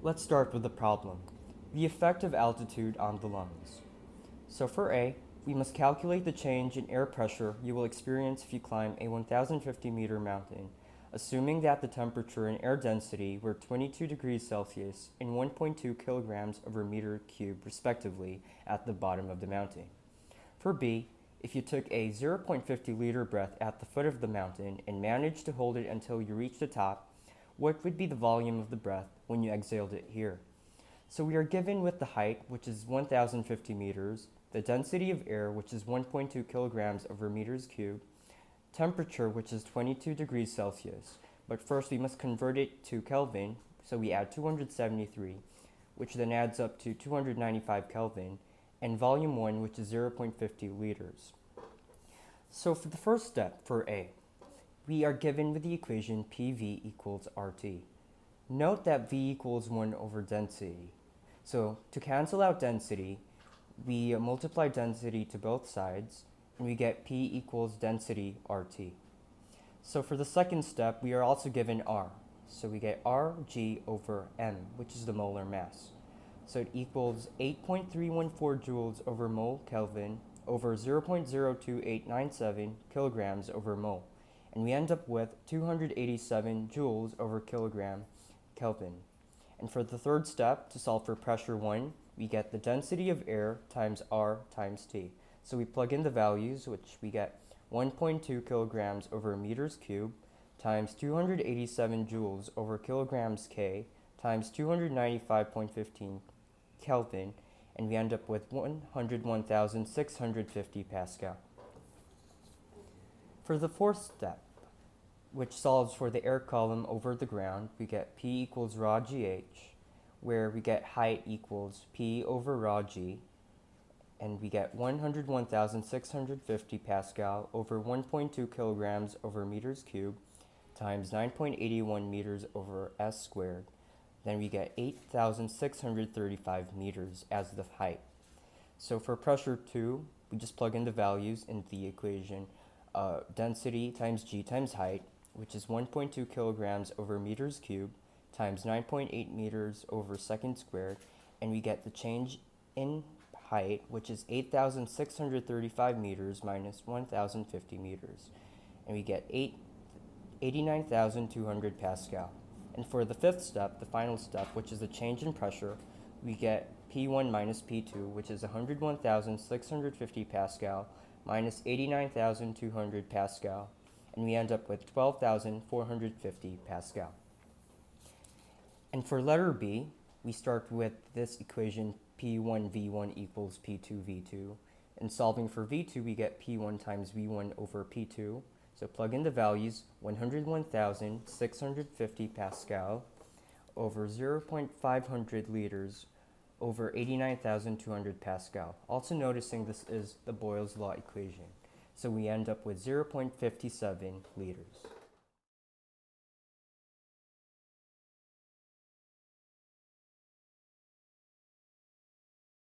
Let's start with the problem. The effect of altitude on the lungs. So for A, we must calculate the change in air pressure you will experience if you climb a 1,050-meter mountain, assuming that the temperature and air density were 22 degrees Celsius and 1.2 kilograms over meter cubed respectively at the bottom of the mountain. For B, if you took a 0.50 liter breath at the foot of the mountain and managed to hold it until you reached the top, what would be the volume of the breath when you exhaled it here? So we are given with the height, which is 1,050 meters, the density of air, which is 1.2 kilograms over meters cubed, temperature, which is 22 degrees Celsius. But first we must convert it to Kelvin, so we add 273, which then adds up to 295 Kelvin, and volume 1, which is 0.50 liters. So for the first step, for A, we are given with the equation PV equals RT. Note that V equals 1 over density. So to cancel out density, we multiply density to both sides, and we get P equals density RT. So for the second step, we are also given R. So we get Rg over M, which is the molar mass. So it equals 8.314 joules over mole Kelvin over 0.02897 kilograms over mole. And we end up with 287 joules over kilogram Kelvin. And for the third step, to solve for pressure 1, we get the density of air times R times T. So we plug in the values, which we get 1.2 kilograms over meters cubed times 287 joules over kilograms K times 295.15 Kelvin, and we end up with 101,650 Pascal. For the fourth step, which solves for the air column over the ground, we get P equals rho GH, where we get height equals P over rho G, and we get 101,650 Pascal over 1.2 kilograms over meters cubed times 9.81 meters over S squared. Then we get 8,635 meters as the height. So for pressure 2, we just plug in the values in the equation. Density times G times height, which is 1.2 kilograms over meters cubed times 9.8 meters over second squared, and we get the change in height, which is 8,635 meters minus 1,050 meters, and we get 89,200 Pascal. And for the fifth step, the final step, which is the change in pressure, we get P1 minus P2, which is 101,650 Pascal minus 89,200 Pascal, and we end up with 12,450 Pascal. And for letter B, we start with this equation P1V1 equals P2V2. And solving for V2, we get P1 times V1 over P2. So plug in the values, 101,650 Pascal over 0.500 liters over 89,200 Pascal. Also noticing this is the Boyle's law equation. So we end up with 0.57 liters.